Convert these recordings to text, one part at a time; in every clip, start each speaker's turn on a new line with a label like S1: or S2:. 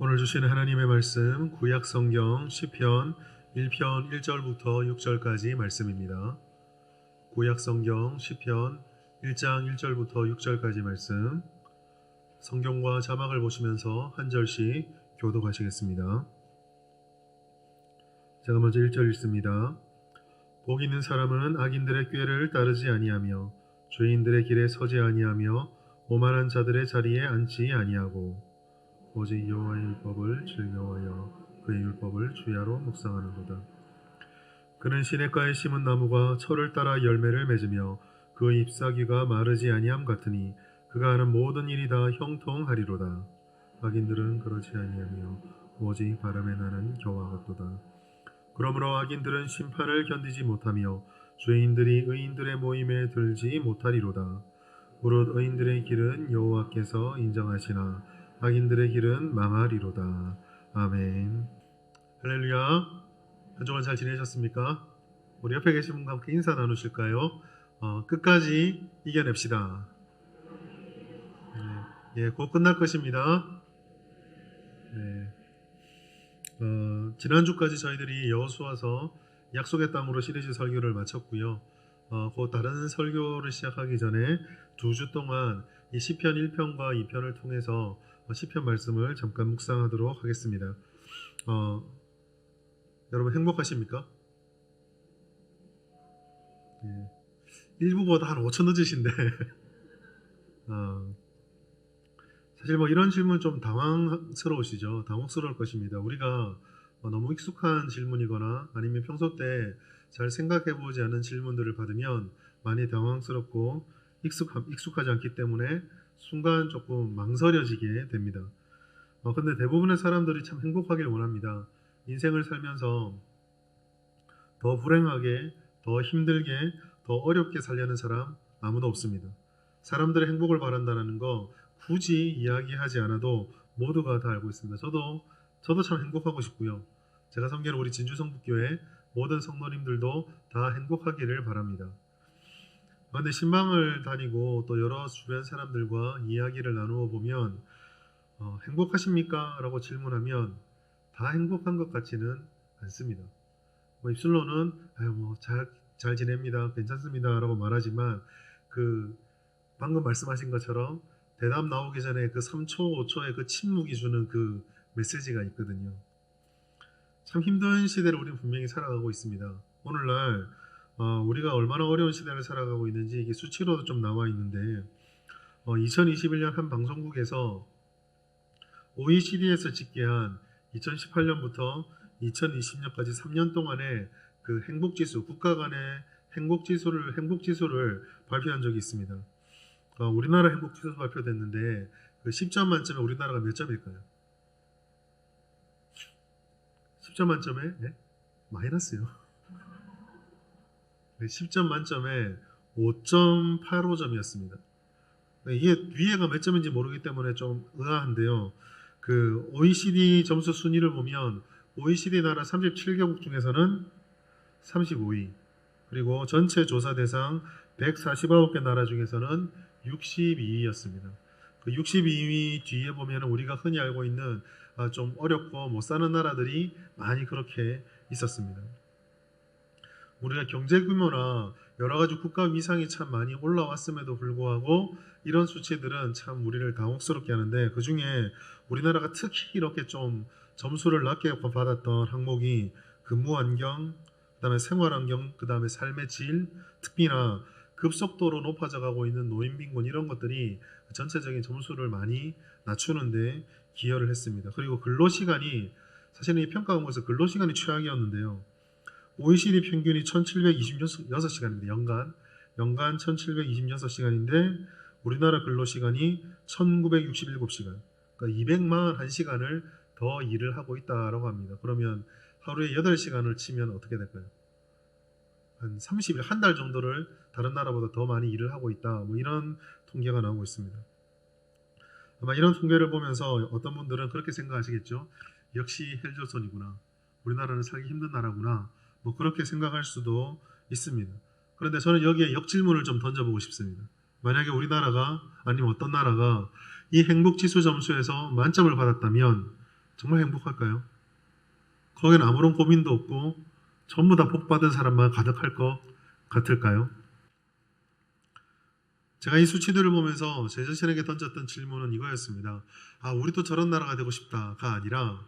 S1: 오늘 주시는 하나님의 말씀 구약 성경 시편 1편 1절부터 6절까지 말씀입니다. 구약 성경 시편 1장 1절부터 6절까지 말씀, 성경과 자막을 보시면서 한 절씩 교독하시겠습니다. 제가 먼저 1절 읽습니다. 복 있는 사람은 악인들의 꾀를 따르지 아니하며 죄인들의 길에 서지 아니하며 오만한 자들의 자리에 앉지 아니하고 오직 여호와의 율법을 즐겨하여 그의 율법을 주야로 묵상하는도다. 그는 시냇가에 심은 나무가 철을 따라 열매를 맺으며 그의 잎사귀가 마르지 아니함 같으니 그가 하는 모든 일이 다 형통하리로다. 악인들은 그렇지 아니하며 오직 바람에 나는 겨와 같도다. 그러므로 악인들은 심판을 견디지 못하며 죄인들이 의인들의 모임에 들지 못하리로다. 무릇 의인들의 길은 여호와께서 인정하시나 악인들의 길은 망하리로다. 아멘. 할렐루야. 한 주간 잘 지내셨습니까? 우리 옆에 계신 분과 함께 인사 나누실까요? 끝까지 이겨냅시다. 곧 끝날 것입니다. 지난주까지 저희들이 여호수아서 약속의 땅으로 시리즈 설교를 마쳤고요. 곧 다른 설교를 시작하기 전에 2주 동안 이 시편 1편과 2편을 통해서 시편 말씀을 잠깐 묵상하도록 하겠습니다. 여러분 행복하십니까? 1부보다 한 5초 늦으신데 사실 이런 질문 좀 당황스러우시죠? 당혹스러울 것입니다. 우리가 너무 익숙한 질문이거나 아니면 평소 때 잘 생각해보지 않은 질문들을 받으면 많이 당황스럽고 익숙하지 않기 때문에 순간 조금 망설여지게 됩니다. 근데 대부분의 사람들이 참 행복하길 원합니다. 인생을 살면서 더 불행하게, 더 힘들게, 더 어렵게 살려는 사람 아무도 없습니다. 사람들의 행복을 바란다는 거 굳이 이야기하지 않아도 모두가 다 알고 있습니다. 저도 참 행복하고 싶고요. 제가 섬기는 우리 진주성북교회 모든 성도님들도 다 행복하기를 바랍니다. 그런데 신방을 다니고 또 여러 주변 사람들과 이야기를 나누어 보면 행복하십니까? 라고 질문하면 다 행복한 것 같지는 않습니다. 입술로는 잘 지냅니다, 괜찮습니다 라고 말하지만 방금 말씀하신 것처럼 대답 나오기 전에 3초, 5초의 그 침묵이 주는 그 메시지가 있거든요. 참 힘든 시대를 우리는 분명히 살아가고 있습니다. 오늘날 우리가 얼마나 어려운 시대를 살아가고 있는지 이게 수치로도 좀 나와 있는데 2021년 한 방송국에서 OECD에서 집계한 2018년부터 2020년까지 3년 동안의 그 행복지수, 국가 간의 행복지수를 발표한 적이 있습니다. 우리나라 행복지수 발표됐는데 10점 만점에 우리나라가 몇 점일까요? 10점 만점에 마이너스요. 10점 만점에 5.85점이었습니다. 이게 위에가 몇 점인지 모르기 때문에 좀 의아한데요. 그 OECD 점수 순위를 보면 OECD 나라 37개국 중에서는 35위, 그리고 전체 조사 대상 149개 나라 중에서는 62위였습니다. 그 62위 뒤에 보면 우리가 흔히 알고 있는 좀 어렵고 못 사는 나라들이 많이 그렇게 있었습니다. 우리가 경제 규모나 여러 가지 국가 위상이 참 많이 올라왔음에도 불구하고 이런 수치들은 참 우리를 당혹스럽게 하는데, 그 중에 우리나라가 특히 이렇게 좀 점수를 낮게 받았던 항목이 근무환경, 그 다음에 생활환경, 그 다음에 삶의 질, 특히나 급속도로 높아져 가고 있는 노인빈곤, 이런 것들이 전체적인 점수를 많이 낮추는데 기여를 했습니다. 그리고 근로시간이, 사실은 이 평가 과목에서 근로시간이 최악이었는데요. OECD 평균이 1726시간인데 연간 1726시간인데 우리나라 근로시간이 1967시간, 그러니까 241시간을 더 일을 하고 있다라고 합니다. 그러면 하루에 8시간을 치면 어떻게 될까요? 한 30일, 한 달 정도를 다른 나라보다 더 많이 일을 하고 있다, 이런 통계가 나오고 있습니다. 아마 이런 통계를 보면서 어떤 분들은 그렇게 생각하시겠죠. 역시 헬조선이구나, 우리나라는 살기 힘든 나라구나, 그렇게 생각할 수도 있습니다. 그런데 저는 여기에 역질문을 좀 던져보고 싶습니다. 만약에 우리나라가, 아니면 어떤 나라가 이 행복지수 점수에서 만점을 받았다면 정말 행복할까요? 거기는 아무런 고민도 없고 전부 다 복받은 사람만 가득할 것 같을까요? 제가 이 수치들을 보면서 제 자신에게 던졌던 질문은 이거였습니다. 우리도 저런 나라가 되고 싶다가 아니라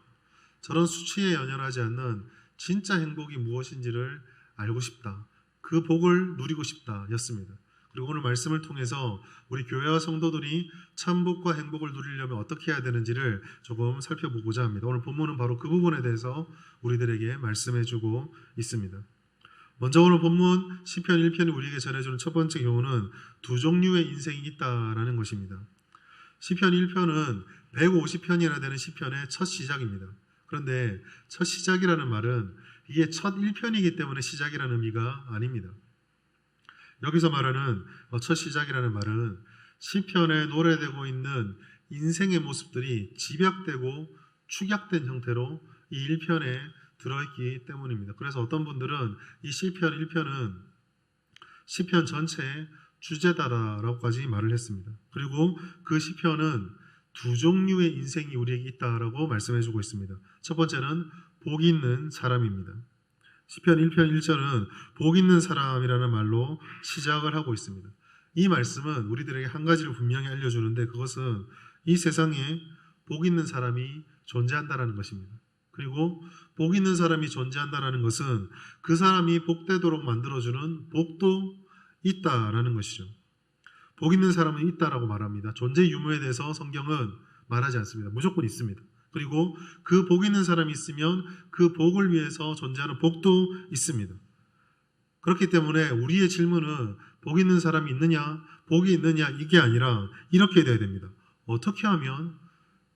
S1: 저런 수치에 연연하지 않는 진짜 행복이 무엇인지를 알고 싶다. 그 복을 누리고 싶다 였습니다. 그리고 오늘 말씀을 통해서 우리 교회와 성도들이 참복과 행복을 누리려면 어떻게 해야 되는지를 조금 살펴보고자 합니다. 오늘 본문은 바로 그 부분에 대해서 우리들에게 말씀해주고 있습니다. 먼저 오늘 본문 시편 1편이 우리에게 전해주는 첫 번째 교훈은 두 종류의 인생이 있다라는 것입니다. 시편 1편은 150편이나 되는 시편의 첫 시작입니다. 그런데 첫 시작이라는 말은 이게 첫 1편이기 때문에 시작이라는 의미가 아닙니다. 여기서 말하는 첫 시작이라는 말은 시편에 노래되고 있는 인생의 모습들이 집약되고 축약된 형태로 이 1편에 들어있기 때문입니다. 그래서 어떤 분들은 이 시편 1편은 시편 전체의 주제다라고까지 말을 했습니다. 그리고 그 시편은 두 종류의 인생이 우리에게 있다라고 말씀해주고 있습니다. 첫 번째는 복 있는 사람입니다. 시편 1편 1절은 복 있는 사람이라는 말로 시작을 하고 있습니다. 이 말씀은 우리들에게 한 가지를 분명히 알려주는데 그것은 이 세상에 복 있는 사람이 존재한다는 것입니다. 그리고 복 있는 사람이 존재한다는 것은 그 사람이 복되도록 만들어주는 복도 있다라는 것이죠. 복 있는 사람은 있다라고 말합니다. 존재 유무에 대해서 성경은 말하지 않습니다. 무조건 있습니다. 그리고 그 복 있는 사람이 있으면 그 복을 위해서 존재하는 복도 있습니다. 그렇기 때문에 우리의 질문은 복 있는 사람이 있느냐, 복이 있느냐 이게 아니라 이렇게 돼야 됩니다. 어떻게 하면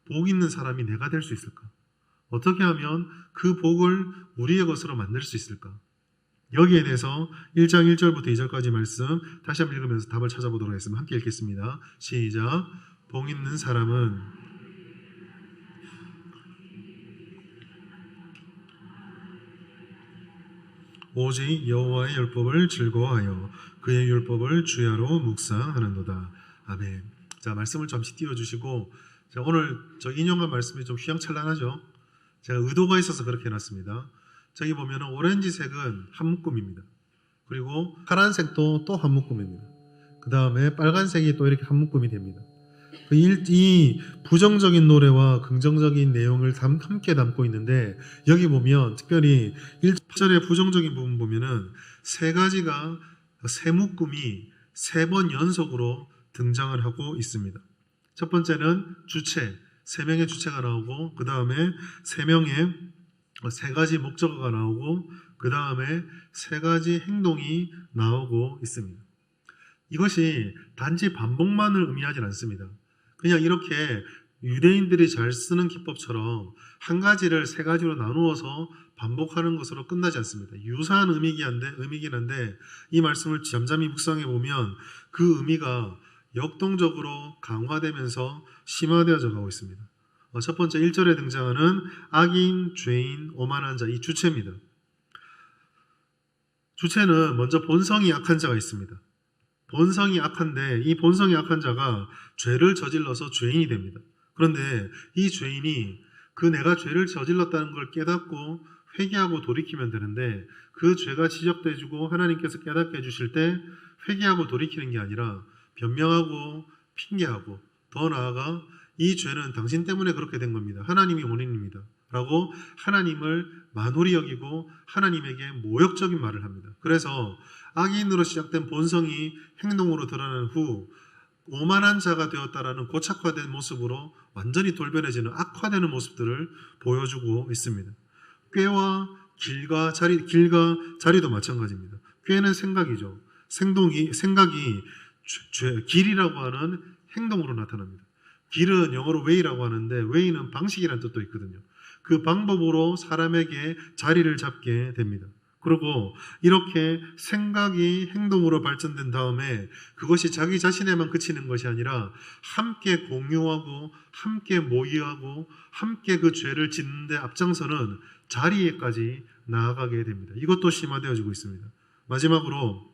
S1: 복 있는 사람이 내가 될 수 있을까? 어떻게 하면 그 복을 우리의 것으로 만들 수 있을까? 여기에 대해서 1장 1절부터 2절까지 말씀 다시 한번 읽으면서 답을 찾아보도록 하겠습니다. 함께 읽겠습니다. 시작. 복 있는 사람은 오직 여호와의 율법을 즐거워하여 그의 율법을 주야로 묵상하는도다. 아멘. 자, 말씀을 잠시 띄워주시고, 자, 오늘 저 인용한 말씀이 좀 휘황찬란하죠? 제가 의도가 있어서 그렇게 해놨습니다. 저기 보면 오렌지색은 한 묶음입니다. 그리고 파란색도 또 한 묶음입니다. 그 다음에 빨간색이 또 이렇게 한 묶음이 됩니다. 이 부정적인 노래와 긍정적인 내용을 함께 담고 있는데 여기 보면 특별히 1절의 부정적인 부분 보면은 세 가지가 세 묶음이 세 번 연속으로 등장을 하고 있습니다. 첫 번째는 주체, 세 명의 주체가 나오고 그 다음에 세 명의 세 가지 목적어가 나오고 그 다음에 세 가지 행동이 나오고 있습니다. 이것이 단지 반복만을 의미하진 않습니다. 그냥 이렇게 유대인들이 잘 쓰는 기법처럼 한 가지를 세 가지로 나누어서 반복하는 것으로 끝나지 않습니다. 유사한 의미긴 한데 이 말씀을 잠잠히 묵상해 보면 그 의미가 역동적으로 강화되면서 심화되어져 가고 있습니다. 첫 번째 1절에 등장하는 악인, 죄인, 오만한 자, 이 주체입니다. 주체는 먼저 본성이 악한 자가 있습니다. 본성이 악한데 이 본성이 악한 자가 죄를 저질러서 죄인이 됩니다. 그런데 이 죄인이 내가 죄를 저질렀다는 걸 깨닫고 회개하고 돌이키면 되는데 그 죄가 지적돼주고 하나님께서 깨닫게 해주실 때 회개하고 돌이키는 게 아니라 변명하고 핑계하고 더 나아가 이 죄는 당신 때문에 그렇게 된 겁니다. 하나님이 원인입니다. 라고 하나님을 만홀히 여기고 하나님에게 모욕적인 말을 합니다. 그래서 악인으로 시작된 본성이 행동으로 드러난 후 오만한 자가 되었다라는 고착화된 모습으로 완전히 돌변해지는 악화되는 모습들을 보여주고 있습니다. 꾀와 길과 자리도 마찬가지입니다. 꾀는 생각이죠. 생각이 길이라고 하는 행동으로 나타납니다. 길은 영어로 way라고 하는데 way는 방식이라는 뜻도 있거든요. 그 방법으로 사람에게 자리를 잡게 됩니다. 그리고 이렇게 생각이 행동으로 발전된 다음에 그것이 자기 자신에만 그치는 것이 아니라 함께 공유하고 함께 모의하고 함께 그 죄를 짓는 데 앞장서는 자리에까지 나아가게 됩니다. 이것도 심화되어지고 있습니다. 마지막으로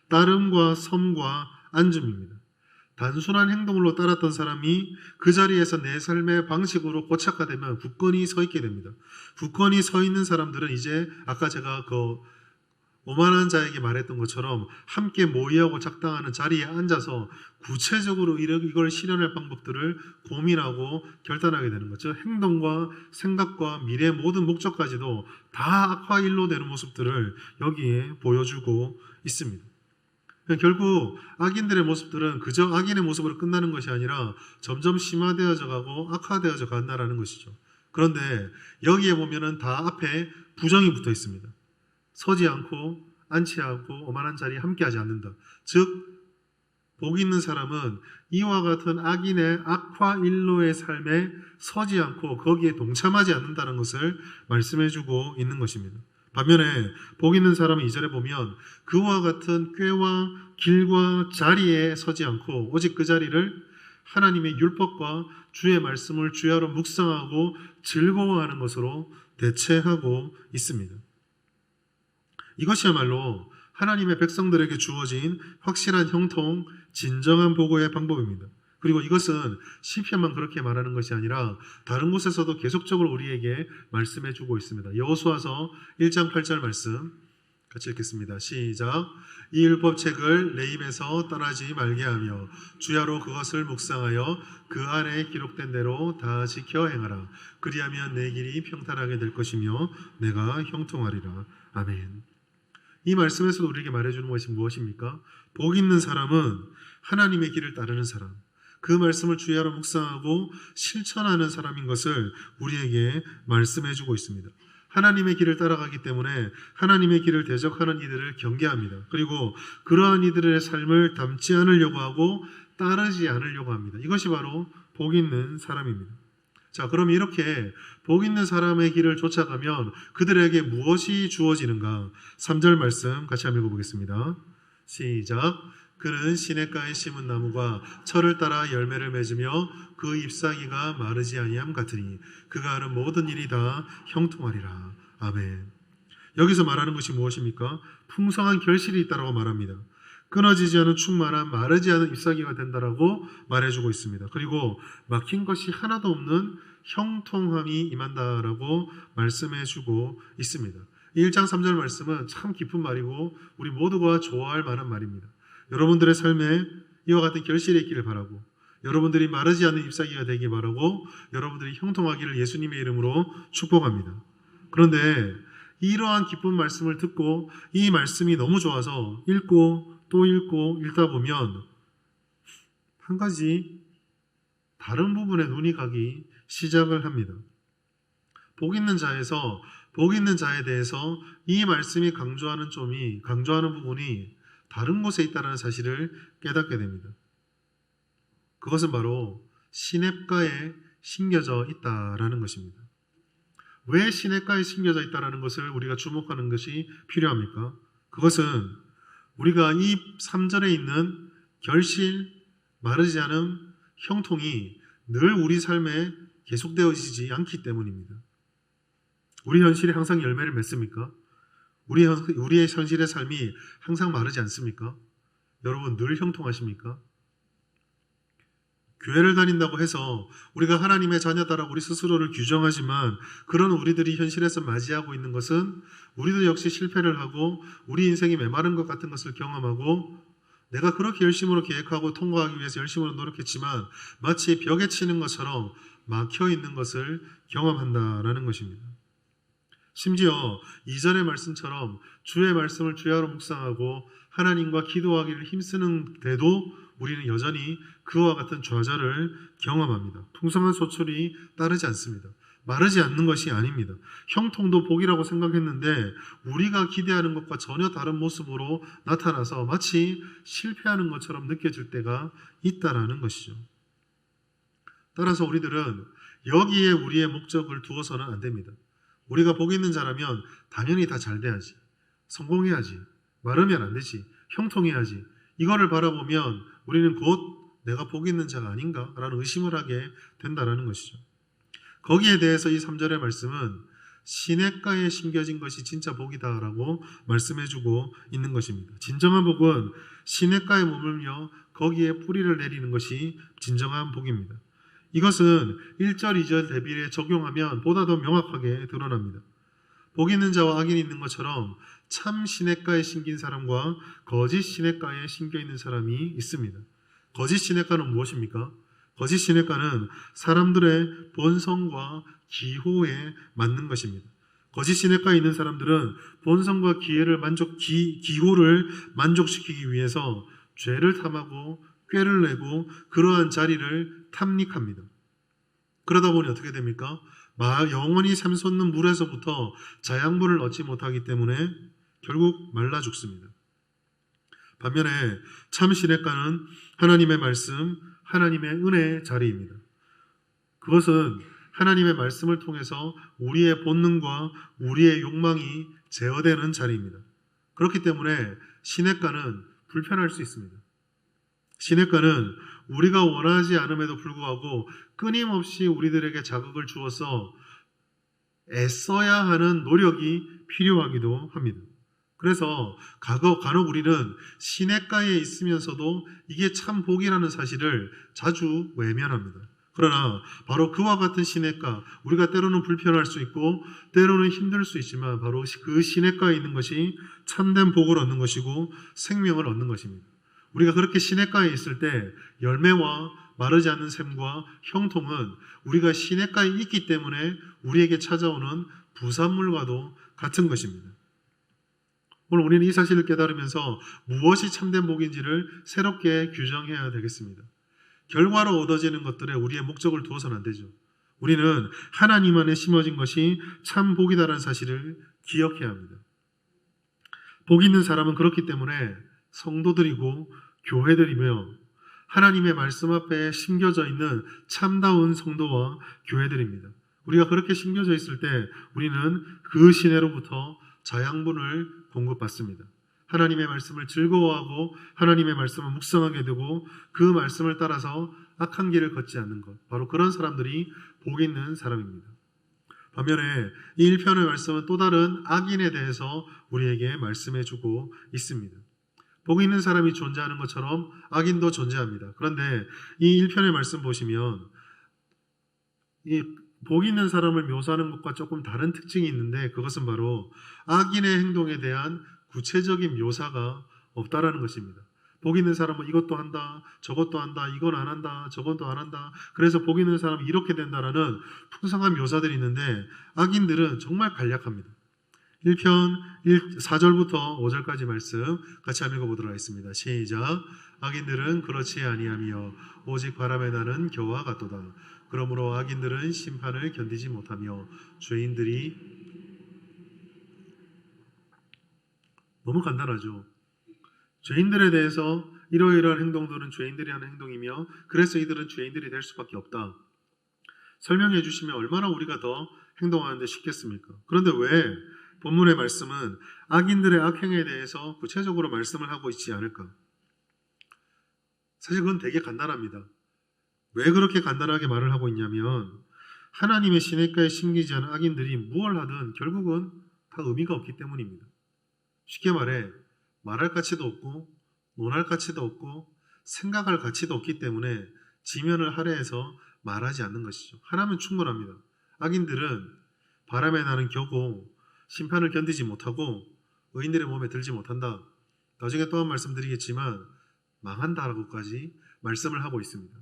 S1: 따름과 섬과 안줌입니다. 단순한 행동으로 따랐던 사람이 그 자리에서 내 삶의 방식으로 고착화되면 굳건히 서 있게 됩니다. 굳건히 서 있는 사람들은 이제 아까 제가 오만한 자에게 말했던 것처럼 함께 모의하고 작당하는 자리에 앉아서 구체적으로 이걸 실현할 방법들을 고민하고 결단하게 되는 거죠. 행동과 생각과 미래의 모든 목적까지도 다 악화일로 되는 모습들을 여기에 보여주고 있습니다. 결국 악인들의 모습들은 그저 악인의 모습으로 끝나는 것이 아니라 점점 심화되어져 가고 악화되어져 간다라는 것이죠. 그런데 여기에 보면은 다 앞에 부정이 붙어 있습니다. 서지 않고 앉지 않고 오만한 자리에 함께하지 않는다. 즉 복 있는 사람은 이와 같은 악인의 악화일로의 삶에 서지 않고 거기에 동참하지 않는다는 것을 말씀해주고 있는 것입니다. 반면에 복 있는 사람은 2절에 보면 그와 같은 꾀와 길과 자리에 서지 않고 오직 그 자리를 하나님의 율법과 주의 말씀을 주야로 묵상하고 즐거워하는 것으로 대체하고 있습니다. 이것이야말로 하나님의 백성들에게 주어진 확실한 형통, 진정한 보고의 방법입니다. 그리고 이것은 시편만 그렇게 말하는 것이 아니라 다른 곳에서도 계속적으로 우리에게 말씀해 주고 있습니다. 여호수아서 1장 8절 말씀 같이 읽겠습니다. 시작. 이 율법책을 내 입에서 떠나지 말게 하며 주야로 그것을 묵상하여 그 안에 기록된 대로 다 지켜 행하라. 그리하면 내 길이 평탄하게 될 것이며 내가 형통하리라. 아멘. 이 말씀에서도 우리에게 말해주는 것이 무엇입니까? 복 있는 사람은 하나님의 길을 따르는 사람, 그 말씀을 주야로 묵상하고 실천하는 사람인 것을 우리에게 말씀해주고 있습니다. 하나님의 길을 따라가기 때문에 하나님의 길을 대적하는 이들을 경계합니다. 그리고 그러한 이들의 삶을 닮지 않으려고 하고 따르지 않으려고 합니다. 이것이 바로 복 있는 사람입니다. 자, 그럼 이렇게 복 있는 사람의 길을 쫓아가면 그들에게 무엇이 주어지는가? 3절 말씀 같이 한번 읽어보겠습니다. 시작. 그는 시냇가에 심은 나무가 철을 따라 열매를 맺으며 그 잎사귀가 마르지 아니함 같으니 그가 하는 모든 일이 다 형통하리라. 아멘. 여기서 말하는 것이 무엇입니까? 풍성한 결실이 있다라고 말합니다. 끊어지지 않은 충만한 마르지 않은 잎사귀가 된다라고 말해주고 있습니다. 그리고 막힌 것이 하나도 없는 형통함이 임한다라고 말씀해주고 있습니다. 1장 3절 말씀은 참 깊은 말이고 우리 모두가 좋아할 만한 말입니다. 여러분들의 삶에 이와 같은 결실이 있기를 바라고 여러분들이 마르지 않는 잎사귀가 되기 바라고 여러분들이 형통하기를 예수님의 이름으로 축복합니다. 그런데 이러한 기쁜 말씀을 듣고 이 말씀이 너무 좋아서 읽고 또 읽고 읽다 보면 한 가지 다른 부분에 눈이 가기 시작을 합니다. 복 있는 자에서 복 있는 자에 대해서 이 말씀이 강조하는 부분이 다른 곳에 있다는 사실을 깨닫게 됩니다. 그것은 바로 시냇가에 심겨져 있다라는 것입니다. 왜 시냇가에 심겨져 있다라는 것을 우리가 주목하는 것이 필요합니까? 그것은 우리가 이 3절에 있는 결실, 마르지 않은 형통이 늘 우리 삶에 계속되어지지 않기 때문입니다. 우리 현실이 항상 열매를 맺습니까? 우리의 현실의 삶이 항상 마르지 않습니까? 여러분 늘 형통하십니까? 교회를 다닌다고 해서 우리가 하나님의 자녀다라고 우리 스스로를 규정하지만 그런 우리들이 현실에서 맞이하고 있는 것은 우리도 역시 실패를 하고 우리 인생이 메마른 것 같은 것을 경험하고 내가 그렇게 열심으로 계획하고 통과하기 위해서 열심으로 노력했지만 마치 벽에 치는 것처럼 막혀 있는 것을 경험한다라는 것입니다. 심지어 2절의 말씀처럼 주의 말씀을 주야로 묵상하고 하나님과 기도하기를 힘쓰는데도 우리는 여전히 그와 같은 좌절을 경험합니다. 풍성한 소출이 따르지 않습니다. 마르지 않는 것이 아닙니다. 형통도 복이라고 생각했는데 우리가 기대하는 것과 전혀 다른 모습으로 나타나서 마치 실패하는 것처럼 느껴질 때가 있다라는 것이죠. 따라서 우리들은 여기에 우리의 목적을 두어서는 안 됩니다. 우리가 복 있는 자라면 당연히 다 잘 돼야지, 성공해야지, 마르면 안 되지, 형통해야지. 이거를 바라보면 우리는 곧 내가 복 있는 자가 아닌가라는 의심을 하게 된다는 것이죠. 거기에 대해서 이 3절의 말씀은 시냇가에 심겨진 것이 진짜 복이다라고 말씀해주고 있는 것입니다. 진정한 복은 시냇가에 머물며 거기에 뿌리를 내리는 것이 진정한 복입니다. 이것은 1절, 2절 대비에 적용하면 보다 더 명확하게 드러납니다. 복 있는 자와 악인이 있는 것처럼 참 시냇가에 심긴 사람과 거짓 시냇가에 심겨 있는 사람이 있습니다. 거짓 시냇가는 무엇입니까? 거짓 시냇가는 사람들의 본성과 기호에 맞는 것입니다. 거짓 시냇가에 있는 사람들은 본성과 기호를 만족시키기 위해서 죄를 탐하고 꾀를 내고 그러한 자리를 탐닉합니다. 그러다 보니 어떻게 됩니까? 영원히 샘솟는 물에서부터 자양분을 얻지 못하기 때문에 결국 말라 죽습니다. 반면에 참 시냇가는 하나님의 말씀, 하나님의 은혜의 자리입니다. 그것은 하나님의 말씀을 통해서 우리의 본능과 우리의 욕망이 제어되는 자리입니다. 그렇기 때문에 시냇가는 불편할 수 있습니다. 시냇가는 우리가 원하지 않음에도 불구하고 끊임없이 우리들에게 자극을 주어서 애써야 하는 노력이 필요하기도 합니다. 그래서 간혹 우리는 시냇가에 있으면서도 이게 참 복이라는 사실을 자주 외면합니다. 그러나 바로 그와 같은 시냇가, 우리가 때로는 불편할 수 있고 때로는 힘들 수 있지만 바로 그 시냇가에 있는 것이 참된 복을 얻는 것이고 생명을 얻는 것입니다. 우리가 그렇게 시냇가에 있을 때 열매와 마르지 않는 샘과 형통은 우리가 시냇가에 있기 때문에 우리에게 찾아오는 부산물과도 같은 것입니다. 오늘 우리는 이 사실을 깨달으면서 무엇이 참된 복인지를 새롭게 규정해야 되겠습니다. 결과로 얻어지는 것들에 우리의 목적을 두어서는 안 되죠. 우리는 하나님 안에 심어진 것이 참 복이다라는 사실을 기억해야 합니다. 복 있는 사람은 그렇기 때문에 성도들이고 교회들이며 하나님의 말씀 앞에 심겨져 있는 참다운 성도와 교회들입니다. 우리가 그렇게 심겨져 있을 때 우리는 그 시내로부터 자양분을 공급받습니다. 하나님의 말씀을 즐거워하고 하나님의 말씀을 묵상하게 되고 그 말씀을 따라서 악한 길을 걷지 않는 것, 바로 그런 사람들이 복 있는 사람입니다. 반면에 이 1편의 말씀은 또 다른 악인에 대해서 우리에게 말씀해주고 있습니다. 복 있는 사람이 존재하는 것처럼 악인도 존재합니다. 그런데 이 1편의 말씀 보시면 이 복 있는 사람을 묘사하는 것과 조금 다른 특징이 있는데 그것은 바로 악인의 행동에 대한 구체적인 묘사가 없다라는 것입니다. 복 있는 사람은 이것도 한다, 저것도 한다, 이건 안 한다, 저것도 안 한다. 그래서 복 있는 사람은 이렇게 된다라는 풍성한 묘사들이 있는데 악인들은 정말 간략합니다. 1편 4절부터 5절까지 말씀 같이 한번 읽어보도록 하겠습니다. 시작. 악인들은 그렇지 아니하며 오직 바람에 나는 겨와 같도다. 그러므로 악인들은 심판을 견디지 못하며 죄인들이 너무 간단하죠. 죄인들에 대해서 이러이러한 행동들은 죄인들이 하는 행동이며 그래서 이들은 죄인들이 될 수밖에 없다. 설명해 주시면 얼마나 우리가 더 행동하는데 쉽겠습니까? 그런데 왜 본문의 말씀은 악인들의 악행에 대해서 구체적으로 말씀을 하고 있지 않을까? 사실 그건 되게 간단합니다. 왜 그렇게 간단하게 말을 하고 있냐면 하나님의 시냇가에 심기지 않은 악인들이 무엇을 하든 결국은 다 의미가 없기 때문입니다. 쉽게 말해 말할 가치도 없고 논할 가치도 없고 생각할 가치도 없기 때문에 지면을 할애해서 말하지 않는 것이죠. 하나면 충분합니다. 악인들은 바람에 나는 겨고 심판을 견디지 못하고 의인들의 몸에 들지 못한다. 나중에 또 한 말씀 드리겠지만 망한다라고까지 말씀을 하고 있습니다.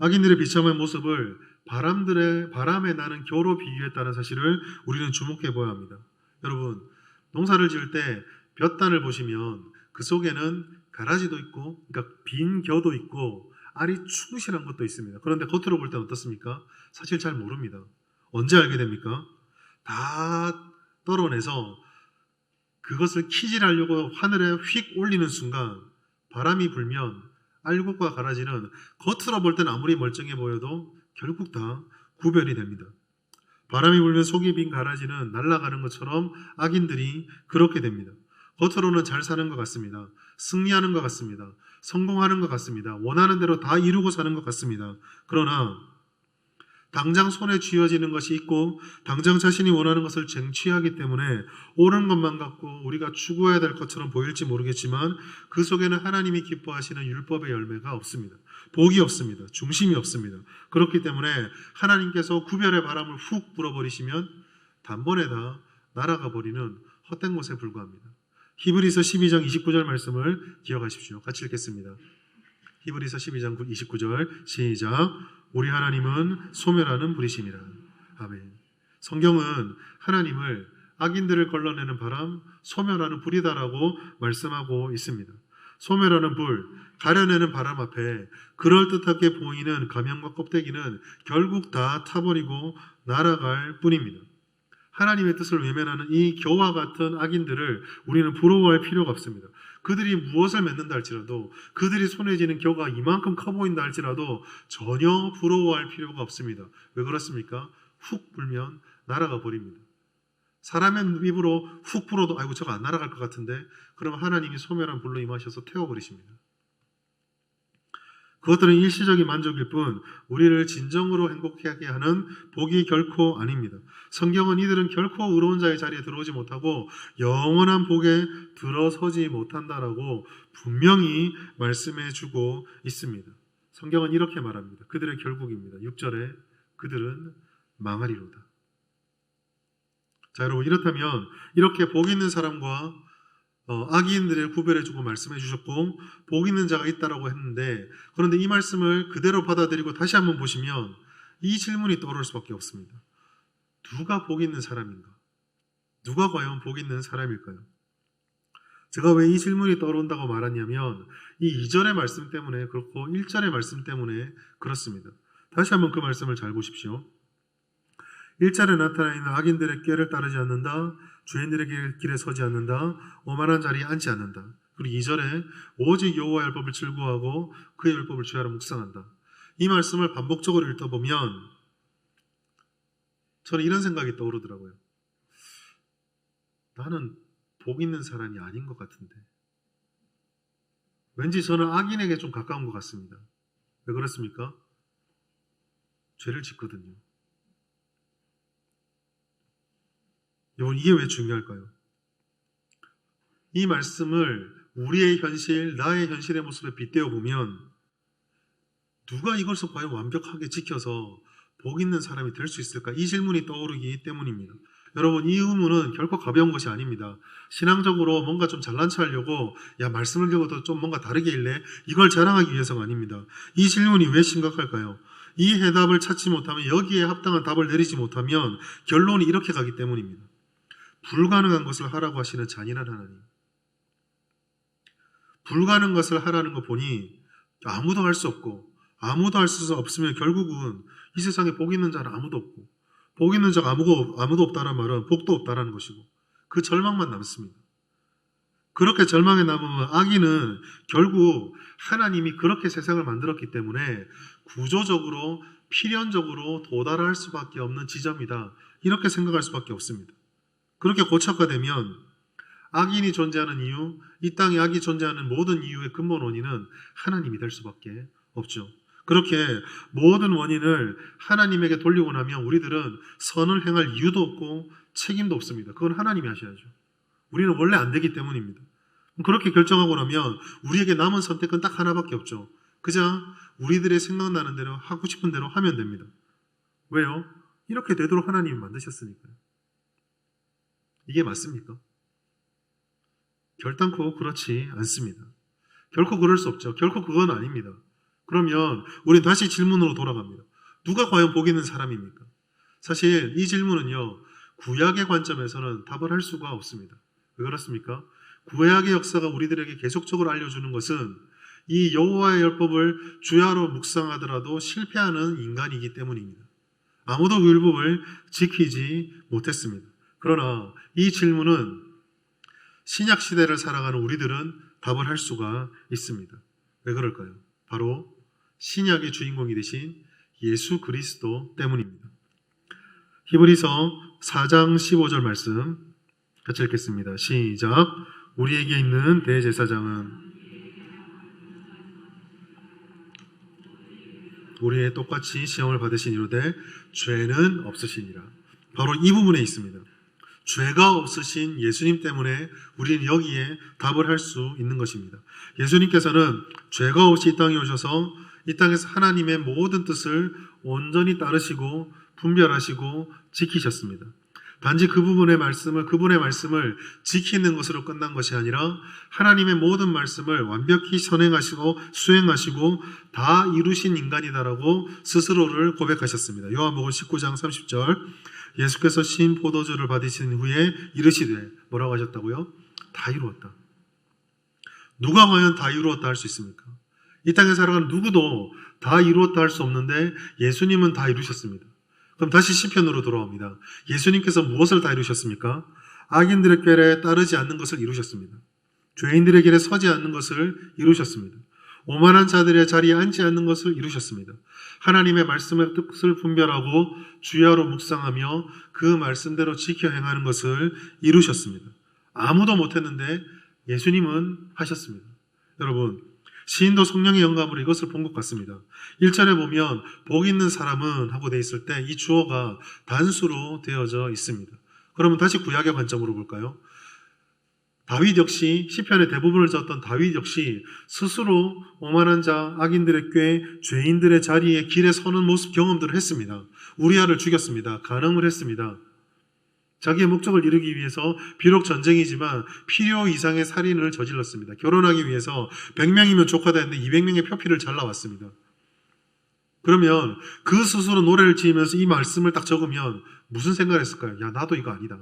S1: 악인들의 비참한 모습을 바람에 나는 겨로 비유했다는 사실을 우리는 주목해 보아야 합니다. 여러분, 농사를 지을 때 볕단을 보시면 그 속에는 가라지도 있고, 그러니까 빈 겨도 있고, 알이 충실한 것도 있습니다. 그런데 겉으로 볼 때는 어떻습니까? 사실 잘 모릅니다. 언제 알게 됩니까? 다 떨어내서 그것을 키질하려고 하늘에 휙 올리는 순간 바람이 불면 알곡과 가라지는 겉으로 볼 때는 아무리 멀쩡해 보여도 결국 다 구별이 됩니다. 바람이 불면 속이 빈 가라지는 날아가는 것처럼 악인들이 그렇게 됩니다. 겉으로는 잘 사는 것 같습니다. 승리하는 것 같습니다. 성공하는 것 같습니다. 원하는 대로 다 이루고 사는 것 같습니다. 그러나 당장 손에 쥐어지는 것이 있고 당장 자신이 원하는 것을 쟁취하기 때문에 옳은 것만 갖고 우리가 추구해야 될 것처럼 보일지 모르겠지만 그 속에는 하나님이 기뻐하시는 율법의 열매가 없습니다. 복이 없습니다. 중심이 없습니다. 그렇기 때문에 하나님께서 구별의 바람을 훅 불어버리시면 단번에 다 날아가 버리는 헛된 것에 불과합니다. 히브리서 12장 29절 말씀을 기억하십시오. 같이 읽겠습니다. 히브리서 12장 29절 시작. 우리 하나님은 소멸하는 불이심이라. 아멘. 성경은 하나님을 악인들을 걸러내는 바람, 소멸하는 불이다라고 말씀하고 있습니다. 소멸하는 불, 가려내는 바람 앞에 그럴듯하게 보이는 가면과 껍데기는 결국 다 타버리고 날아갈 뿐입니다. 하나님의 뜻을 외면하는 이 겨와 같은 악인들을 우리는 부러워할 필요가 없습니다. 그들이 무엇을 맺는다 할지라도, 그들이 손에 쥐는 겨가 이만큼 커 보인다 할지라도 전혀 부러워할 필요가 없습니다. 왜 그렇습니까? 훅 불면 날아가 버립니다. 사람의 입으로 훅 불어도 아이고 저거 안 날아갈 것 같은데, 그럼 하나님이 소멸한 불로 임하셔서 태워버리십니다. 그것들은 일시적인 만족일 뿐 우리를 진정으로 행복하게 하는 복이 결코 아닙니다. 성경은 이들은 결코 의로운 자의 자리에 들어오지 못하고 영원한 복에 들어서지 못한다라고 분명히 말씀해 주고 있습니다. 성경은 이렇게 말합니다. 그들의 결국입니다. 6절에 그들은 망하리로다. 자, 여러분, 이렇다면 이렇게 복 있는 사람과 악인들을 구별해주고 말씀해 주셨고 복 있는 자가 있다라고 했는데, 그런데 이 말씀을 그대로 받아들이고 다시 한번 보시면 이 질문이 떠오를 수밖에 없습니다. 누가 복 있는 사람인가? 누가 과연 복 있는 사람일까요? 제가 왜 이 질문이 떠오른다고 말하냐면 이 2절의 말씀 때문에 그렇고 1절의 말씀 때문에 그렇습니다. 다시 한번 그 말씀을 잘 보십시오. 1절에 나타나 있는 악인들의 꾀를 따르지 않는다, 죄인들의 길에 서지 않는다, 오만한 자리에 앉지 않는다. 그리고 2절에 오직 여호와의 율법을 즐거워하고 그의 율법을 주야로 묵상한다. 이 말씀을 반복적으로 읽다 보면 저는 이런 생각이 떠오르더라고요. 나는 복 있는 사람이 아닌 것 같은데, 왠지 저는 악인에게 좀 가까운 것 같습니다. 왜 그렇습니까? 죄를 짓거든요. 여러분, 이게 왜 중요할까요? 이 말씀을 우리의 현실, 나의 현실의 모습에 빗대어 보면 누가 이것을 과연 완벽하게 지켜서 복 있는 사람이 될 수 있을까? 이 질문이 떠오르기 때문입니다. 여러분, 이 의문은 결코 가벼운 것이 아닙니다. 신앙적으로 뭔가 좀 잘난 척하려고 말씀을 읽어도 좀 뭔가 다르게 읽래? 이걸 자랑하기 위해서가 아닙니다. 이 질문이 왜 심각할까요? 이 해답을 찾지 못하면, 여기에 합당한 답을 내리지 못하면 결론이 이렇게 가기 때문입니다. 불가능한 것을 하라고 하시는 잔인한 하나님. 불가능한 것을 하라는 거 보니 아무도 할 수 없고, 아무도 할 수 없으면 결국은 이 세상에 복 있는 자는 아무도 없고, 복 있는 자가 아무도 없다는 말은 복도 없다라는 것이고, 그 절망만 남습니다. 그렇게 절망에 남으면 악인은 결국 하나님이 그렇게 세상을 만들었기 때문에 구조적으로, 필연적으로 도달할 수밖에 없는 지점이다, 이렇게 생각할 수밖에 없습니다. 그렇게 고착화되면 악인이 존재하는 이유, 이 땅에 악이 존재하는 모든 이유의 근본 원인은 하나님이 될 수밖에 없죠. 그렇게 모든 원인을 하나님에게 돌리고 나면 우리들은 선을 행할 이유도 없고 책임도 없습니다. 그건 하나님이 하셔야죠. 우리는 원래 안 되기 때문입니다. 그렇게 결정하고 나면 우리에게 남은 선택은 딱 하나밖에 없죠. 그저 우리들의 생각나는 대로, 하고 싶은 대로 하면 됩니다. 왜요? 이렇게 되도록 하나님이 만드셨으니까요. 이게 맞습니까? 결단코 그렇지 않습니다. 결코 그럴 수 없죠. 결코 그건 아닙니다. 그러면 우리는 다시 질문으로 돌아갑니다. 누가 과연 복 있는 사람입니까? 사실 이 질문은요, 구약의 관점에서는 답을 할 수가 없습니다. 왜 그렇습니까? 구약의 역사가 우리들에게 계속적으로 알려주는 것은 이 여호와의 율법을 주야로 묵상하더라도 실패하는 인간이기 때문입니다. 아무도 그 율법을 지키지 못했습니다. 그러나 이 질문은 신약 시대를 살아가는 우리들은 답을 할 수가 있습니다. 왜 그럴까요? 바로 신약의 주인공이 되신 예수 그리스도 때문입니다. 히브리서 4장 15절 말씀 같이 읽겠습니다. 시작. 우리에게 있는 대제사장은 우리의 똑같이 시험을 받으신 이로되 죄는 없으시니라. 바로 이 부분에 있습니다. 죄가 없으신 예수님 때문에 우리는 여기에 답을 할 수 있는 것입니다. 예수님께서는 죄가 없이 이 땅에 오셔서 이 땅에서 하나님의 모든 뜻을 온전히 따르시고 분별하시고 지키셨습니다. 단지 그분의 말씀을 지키는 것으로 끝난 것이 아니라 하나님의 모든 말씀을 완벽히 선행하시고 수행하시고 다 이루신 인간이다라고 스스로를 고백하셨습니다. 요한복음 19장 30절, 예수께서 신 포도주를 받으신 후에 이르시되 뭐라고 하셨다고요? 다 이루었다. 누가 과연 다 이루었다 할 수 있습니까? 이 땅에 살아가는 누구도 다 이루었다 할 수 없는데 예수님은 다 이루셨습니다. 그럼 다시 시편으로 돌아옵니다. 예수님께서 무엇을 다 이루셨습니까? 악인들의 꾀에 따르지 않는 것을 이루셨습니다. 죄인들의 길에 서지 않는 것을 이루셨습니다. 오만한 자들의 자리에 앉지 않는 것을 이루셨습니다. 하나님의 말씀의 뜻을 분별하고 주야로 묵상하며 그 말씀대로 지켜 행하는 것을 이루셨습니다. 아무도 못했는데 예수님은 하셨습니다. 여러분, 시인도 성령의 영감으로 이것을 본 것 같습니다. 1절에 보면 복 있는 사람은 하고 되어 있을 때 이 주어가 단수로 되어져 있습니다. 그러면 다시 구약의 관점으로 볼까요? 다윗 역시, 시편의 대부분을 썼던 다윗 역시 스스로 오만한 자, 악인들의 꾀, 죄인들의 자리에 길에 서는 모습 경험들을 했습니다. 우리아를 죽였습니다. 간음을 했습니다. 자기의 목적을 이루기 위해서 비록 전쟁이지만 필요 이상의 살인을 저질렀습니다. 결혼하기 위해서 100명이면 족하다 했는데 200명의 표피를 잘라왔습니다. 그러면 그 스스로 노래를 지으면서 이 말씀을 딱 적으면 무슨 생각을 했을까요? 야, 나도 이거 아니다.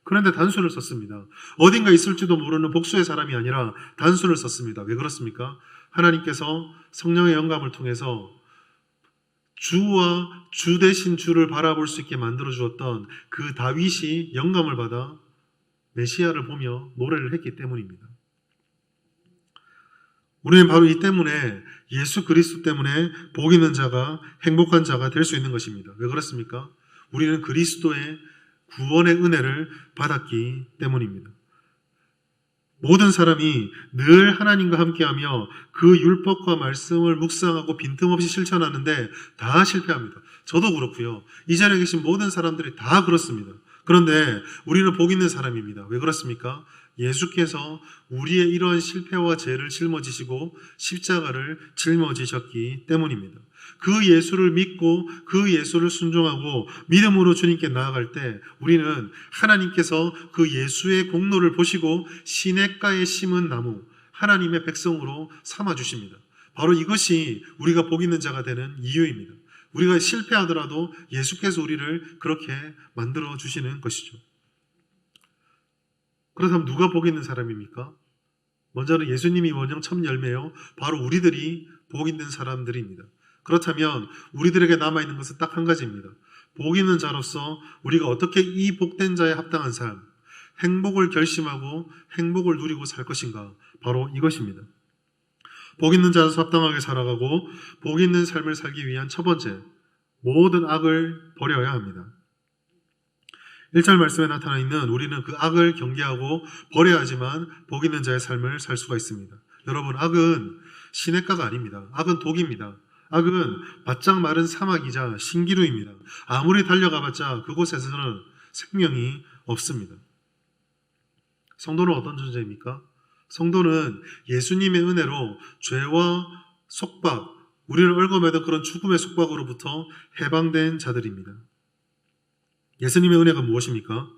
S1: 그런데 단수를 썼습니다. 어딘가 있을지도 모르는 복수의 사람이 아니라 단수를 썼습니다. 왜 그렇습니까? 하나님께서 성령의 영감을 통해서 주와 주 대신 주를 바라볼 수 있게 만들어 주었던 그 다윗이 영감을 받아 메시아를 보며 노래를 했기 때문입니다. 우리는 바로 이 때문에 예수 그리스도 때문에 복 있는 자가 행복한 자가 될 수 있는 것입니다. 왜 그렇습니까? 우리는 그리스도의 구원의 은혜를 받았기 때문입니다. 모든 사람이 늘 하나님과 함께하며 그 율법과 말씀을 묵상하고 빈틈없이 실천하는데 다 실패합니다. 저도 그렇고요. 이 자리에 계신 모든 사람들이 다 그렇습니다. 그런데 우리는 복 있는 사람입니다. 왜 그렇습니까? 예수께서 우리의 이러한 실패와 죄를 짊어지시고 십자가를 짊어지셨기 때문입니다. 그 예수를 믿고 그 예수를 순종하고 믿음으로 주님께 나아갈 때 우리는 하나님께서 그 예수의 공로를 보시고 시냇가에 심은 나무, 하나님의 백성으로 삼아주십니다. 바로 이것이 우리가 복 있는 자가 되는 이유입니다. 우리가 실패하더라도 예수께서 우리를 그렇게 만들어 주시는 것이죠. 그렇다면 누가 복 있는 사람입니까? 먼저는 예수님이 원형 첫 열매요. 바로 우리들이 복 있는 사람들입니다. 그렇다면 우리들에게 남아있는 것은 딱 한 가지입니다. 복 있는 자로서 우리가 어떻게 이 복된 자에 합당한 삶, 행복을 결심하고 행복을 누리고 살 것인가? 바로 이것입니다. 복 있는 자로서 합당하게 살아가고 복 있는 삶을 살기 위한 첫 번째, 모든 악을 버려야 합니다. 1절 말씀에 나타나 있는 우리는 그 악을 경계하고 버려야 하지만 복 있는 자의 삶을 살 수가 있습니다. 여러분, 악은 시냇가가 아닙니다. 악은 독입니다. 악은 바짝 마른 사막이자 신기루입니다. 아무리 달려가봤자 그곳에서는 생명이 없습니다. 성도는 어떤 존재입니까? 성도는 예수님의 은혜로 죄와 속박, 우리를 얽어매던 그런 죽음의 속박으로부터 해방된 자들입니다. 예수님의 은혜가 무엇입니까?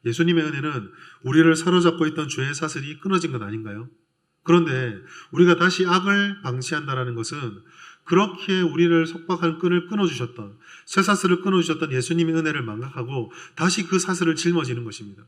S1: 예수님의 은혜는 우리를 사로잡고 있던 죄의 사슬이 끊어진 것 아닌가요? 그런데 우리가 다시 악을 방치한다는 것은 그렇게 우리를 속박한 끈을 끊어주셨던, 쇠사슬을 끊어주셨던 예수님의 은혜를 망각하고 다시 그 사슬을 짊어지는 것입니다.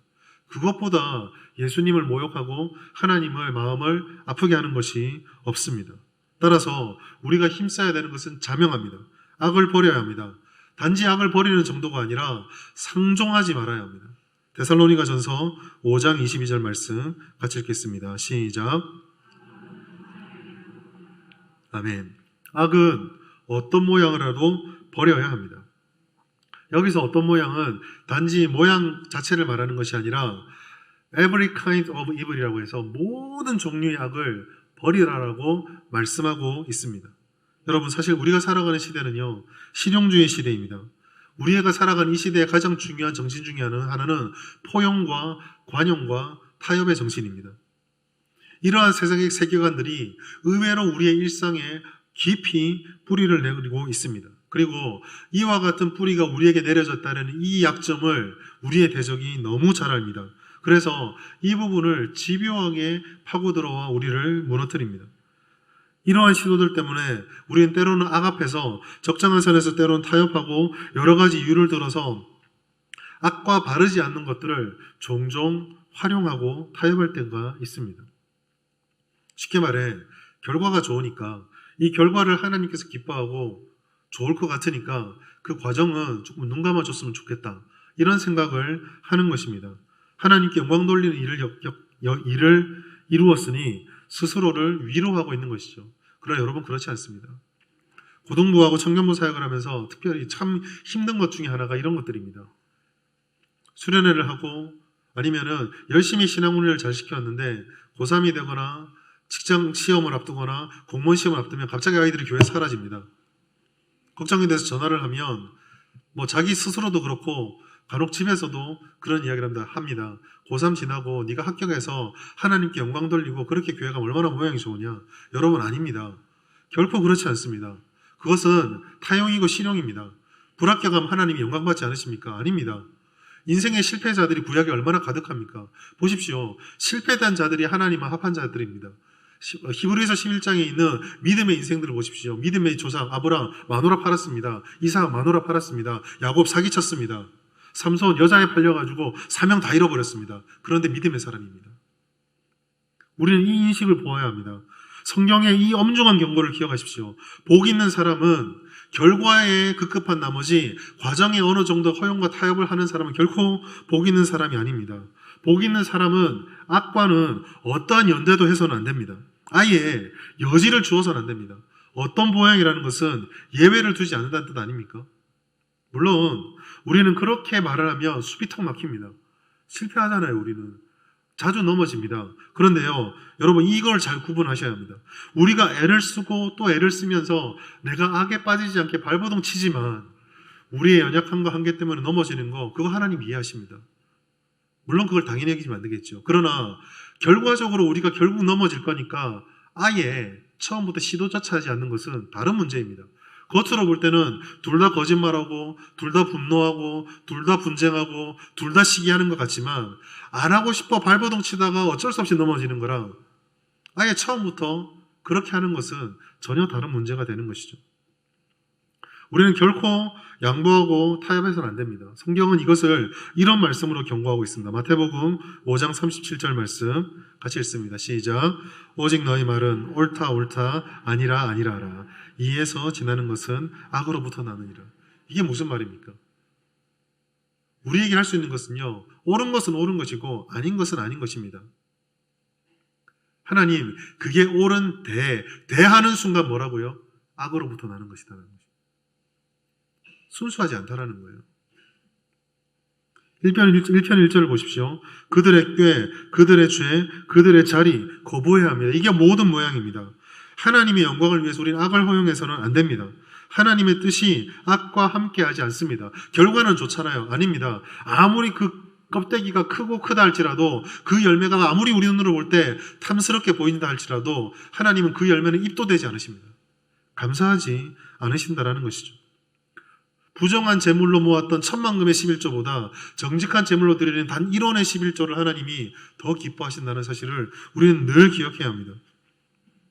S1: 그것보다 예수님을 모욕하고 하나님의 마음을 아프게 하는 것이 없습니다. 따라서 우리가 힘써야 되는 것은 자명합니다. 악을 버려야 합니다. 단지 악을 버리는 정도가 아니라 상종하지 말아야 합니다. 데살로니가 전서 5장 22절 말씀 같이 읽겠습니다. 시작. 아멘. 악은 어떤 모양이라도 버려야 합니다. 여기서 어떤 모양은 단지 모양 자체를 말하는 것이 아니라 every kind of evil이라고 해서 모든 종류의 악을 버리라라고 말씀하고 있습니다. 여러분, 사실 우리가 살아가는 시대는요, 실용주의 시대입니다. 우리가 살아가는 이 시대의 가장 중요한 정신 중에 하나는 포용과 관용과 타협의 정신입니다. 이러한 세상의 세계관들이 의외로 우리의 일상에 깊이 뿌리를 내리고 있습니다. 그리고 이와 같은 뿌리가 우리에게 내려졌다는 이 약점을 우리의 대적이 너무 잘 압니다. 그래서 이 부분을 집요하게 파고들어와 우리를 무너뜨립니다. 이러한 시도들 때문에 우리는 때로는 악앞에서 적정한 선에서 때로는 타협하고 여러 가지 이유를 들어서 악과 바르지 않는 것들을 종종 활용하고 타협할 때가 있습니다. 쉽게 말해 결과가 좋으니까 이 결과를 하나님께서 기뻐하고 좋을 것 같으니까 그 과정은 조금 눈 감아줬으면 좋겠다, 이런 생각을 하는 것입니다. 하나님께 영광 돌리는 일을 이루었으니 스스로를 위로하고 있는 것이죠. 그러나 여러분, 그렇지 않습니다. 고등부하고 청년부 사역을 하면서 특별히 참 힘든 것 중에 하나가 이런 것들입니다. 수련회를 하고 아니면은 열심히 신앙훈련을 잘 시켰는데 고3이 되거나 직장 시험을 앞두거나 공무원 시험을 앞두면 갑자기 아이들이 교회에 사라집니다. 걱정이 돼서 전화를 하면 자기 스스로도 그렇고 간혹 집에서도 그런 이야기를 합니다. 고3 지나고 네가 합격해서 하나님께 영광 돌리고 그렇게 교회가 얼마나 모양이 좋으냐. 여러분, 아닙니다. 결코 그렇지 않습니다. 그것은 타용이고 실용입니다. 불합격하면 하나님이 영광 받지 않으십니까? 아닙니다. 인생의 실패자들이 구약에 얼마나 가득합니까? 보십시오. 실패한 자들이 하나님과 합한 자들입니다. 히브리서 11장에 있는 믿음의 인생들을 보십시오. 믿음의 조상 아브라함 마노라 팔았습니다. 이삭 마노라 팔았습니다. 야곱 사기쳤습니다. 삼손 여자에 팔려가지고 사명 다 잃어버렸습니다. 그런데 믿음의 사람입니다. 우리는 이 인식을 보아야 합니다. 성경의 이 엄중한 경고를 기억하십시오. 복 있는 사람은 결과에 급급한 나머지 과정에 어느 정도 허용과 타협을 하는 사람은 결코 복 있는 사람이 아닙니다. 복 있는 사람은 악과는 어떠한 연대도 해서는 안 됩니다. 아예 여지를 주어서는 안 됩니다. 어떤 모양이라는 것은 예외를 두지 않는다는 뜻 아닙니까? 물론 우리는 그렇게 말을 하면 숲이 턱 막힙니다. 실패하잖아요. 우리는 자주 넘어집니다. 그런데요, 여러분, 이걸 잘 구분하셔야 합니다. 우리가 애를 쓰고 또 애를 쓰면서 내가 악에 빠지지 않게 발버둥 치지만 우리의 연약함과 한계 때문에 넘어지는 거, 그거 하나님 이해하십니다. 물론 그걸 당연히 여기지면 안 되겠죠. 그러나 결과적으로 우리가 결국 넘어질 거니까 아예 처음부터 시도조차 하지 않는 것은 다른 문제입니다. 겉으로 볼 때는 둘 다 거짓말하고 둘 다 분노하고 둘 다 분쟁하고 둘 다 시기하는 것 같지만 안 하고 싶어 발버둥 치다가 어쩔 수 없이 넘어지는 거랑 아예 처음부터 그렇게 하는 것은 전혀 다른 문제가 되는 것이죠. 우리는 결코 양보하고 타협해서는 안 됩니다. 성경은 이것을 이런 말씀으로 경고하고 있습니다. 마태복음 5장 37절 말씀 같이 읽습니다. 시작. 오직 너희 말은 옳다 옳다 아니라 아니라라. 이에서 지나는 것은 악으로부터 나느니라. 이게 무슨 말입니까? 우리에게 할 수 있는 것은요, 옳은 것은 옳은 것이고 아닌 것은 아닌 것입니다. 하나님, 그게 옳은 대하는 순간 뭐라고요? 악으로부터 나는 것이다라는 것입니다. 순수하지 않다라는 거예요. 1편 1절을 보십시오. 그들의 꾀, 그들의 죄, 그들의 자리 거부해야 합니다. 이게 모든 모양입니다. 하나님의 영광을 위해서 우리는 악을 허용해서는 안 됩니다. 하나님의 뜻이 악과 함께하지 않습니다. 결과는 좋잖아요. 아닙니다. 아무리 그 껍데기가 크고 크다 할지라도 그 열매가 아무리 우리 눈으로 볼 때 탐스럽게 보인다 할지라도 하나님은 그 열매는 입도 대지 않으십니다. 감사하지 않으신다라는 것이죠. 부정한 제물로 모았던 10,000,000금의 11조보다 정직한 제물로 드리는 단 1원의 11조를 하나님이 더 기뻐하신다는 사실을 우리는 늘 기억해야 합니다.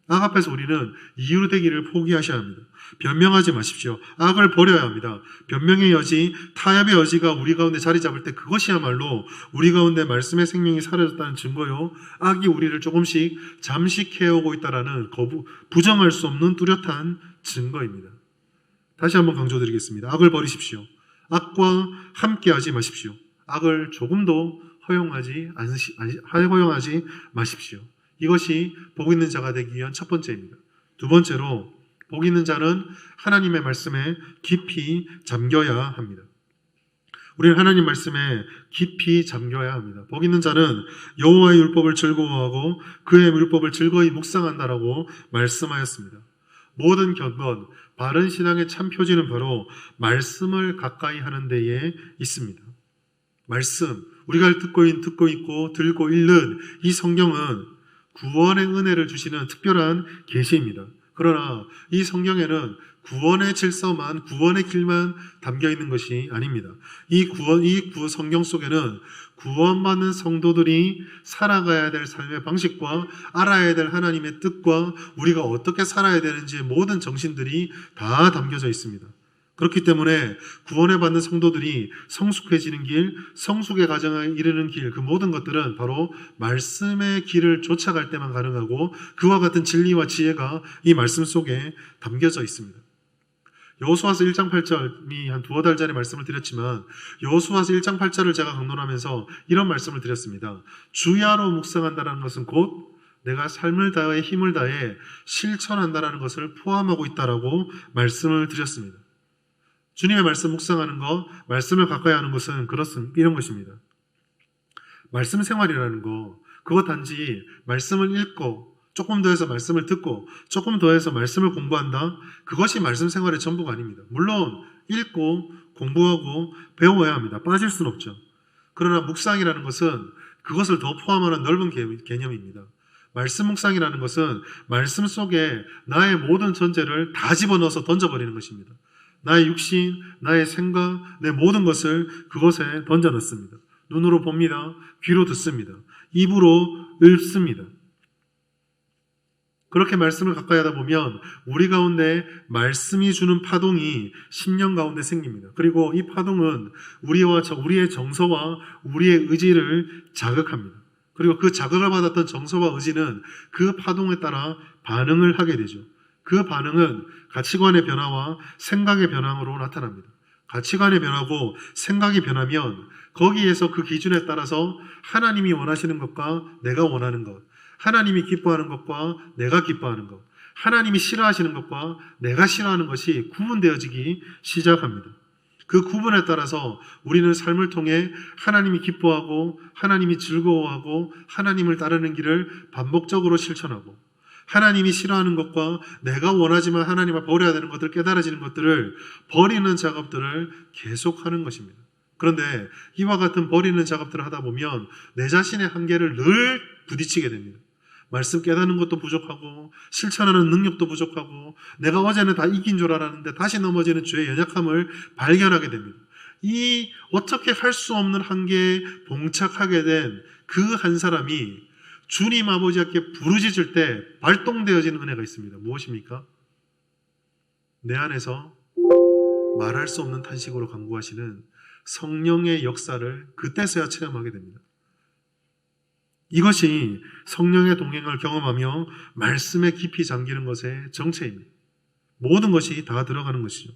S1: 악 앞에서 우리는 이유로 되기를 포기하셔야 합니다. 변명하지 마십시오. 악을 버려야 합니다. 변명의 여지, 타협의 여지가 우리 가운데 자리 잡을 때 그것이야말로 우리 가운데 말씀의 생명이 사라졌다는 증거요, 악이 우리를 조금씩 잠식해오고 있다는 부정할 수 없는 뚜렷한 증거입니다. 다시 한번 강조드리겠습니다. 악을 버리십시오. 악과 함께하지 마십시오. 악을 조금도 허용하지 마십시오. 이것이 복 있는 자가 되기 위한 첫 번째입니다. 두 번째로, 복 있는 자는 하나님의 말씀에 깊이 잠겨야 합니다. 우리는 하나님 말씀에 깊이 잠겨야 합니다. 복 있는 자는 여호와의 율법을 즐거워하고 그의 율법을 즐거이 묵상한다라고 말씀하였습니다. 모든 견본, 바른 신앙의 참 표지는 바로 말씀을 가까이 하는 데에 있습니다. 말씀, 우리가 듣고 있고 들고 읽는 이 성경은 구원의 은혜를 주시는 특별한 계시입니다. 그러나 이 성경에는 구원의 질서만, 구원의 길만 담겨 있는 것이 아닙니다. 이 성경 속에는 구원받는 성도들이 살아가야 될 삶의 방식과 알아야 될 하나님의 뜻과 우리가 어떻게 살아야 되는지의 모든 정신들이 다 담겨져 있습니다. 그렇기 때문에 구원을 받는 성도들이 성숙해지는 길, 성숙의 과정에 이르는 길, 그 모든 것들은 바로 말씀의 길을 쫓아갈 때만 가능하고 그와 같은 진리와 지혜가 이 말씀 속에 담겨져 있습니다. 여호수아서 1장 8절이 한 두어 달 전에 말씀을 드렸지만 여호수아서 1장 8절을 제가 강론하면서 이런 말씀을 드렸습니다. 주야로 묵상한다는 것은 곧 내가 삶을 다해 힘을 다해 실천한다는 것을 포함하고 있다라고 말씀을 드렸습니다. 주님의 말씀 묵상하는 것, 말씀을 가까이 하는 것은 이런 것입니다. 말씀 생활이라는 거, 그거 단지 말씀을 읽고 조금 더 해서 말씀을 듣고 조금 더 해서 말씀을 공부한다, 그것이 말씀 생활의 전부가 아닙니다. 물론 읽고 공부하고 배워야 합니다. 빠질 수는 없죠. 그러나 묵상이라는 것은 그것을 더 포함하는 넓은 개념입니다. 말씀 묵상이라는 것은 말씀 속에 나의 모든 전제를 다 집어넣어서 던져버리는 것입니다. 나의 육신, 나의 생각, 내 모든 것을 그것에 던져 넣습니다. 눈으로 봅니다. 귀로 듣습니다. 입으로 읊습니다. 그렇게 말씀을 가까이 하다 보면 우리 가운데 말씀이 주는 파동이 심령 가운데 생깁니다. 그리고 이 파동은 우리의 정서와 우리의 의지를 자극합니다. 그리고 그 자극을 받았던 정서와 의지는 그 파동에 따라 반응을 하게 되죠. 그 반응은 가치관의 변화와 생각의 변화로 나타납니다. 가치관의 변화고 생각이 변하면 거기에서 그 기준에 따라서 하나님이 원하시는 것과 내가 원하는 것, 하나님이 기뻐하는 것과 내가 기뻐하는 것, 하나님이 싫어하시는 것과 내가 싫어하는 것이 구분되어지기 시작합니다. 그 구분에 따라서 우리는 삶을 통해 하나님이 기뻐하고 하나님이 즐거워하고 하나님을 따르는 길을 반복적으로 실천하고 하나님이 싫어하는 것과 내가 원하지만 하나님을 버려야 되는 것들, 깨달아지는 것들을 버리는 작업들을 계속하는 것입니다. 그런데 이와 같은 버리는 작업들을 하다 보면 내 자신의 한계를 늘 부딪히게 됩니다. 말씀 깨닫는 것도 부족하고 실천하는 능력도 부족하고 내가 어제는 다 이긴 줄 알았는데 다시 넘어지는 죄의 연약함을 발견하게 됩니다. 이 어떻게 할 수 없는 한계에 봉착하게 된 그 한 사람이 주님 아버지께 부르짖을 때 발동되어지는 은혜가 있습니다. 무엇입니까? 내 안에서 말할 수 없는 탄식으로 간구하시는 성령의 역사를 그때서야 체험하게 됩니다. 이것이 성령의 동행을 경험하며 말씀에 깊이 잠기는 것의 정체입니다. 모든 것이 다 들어가는 것이죠.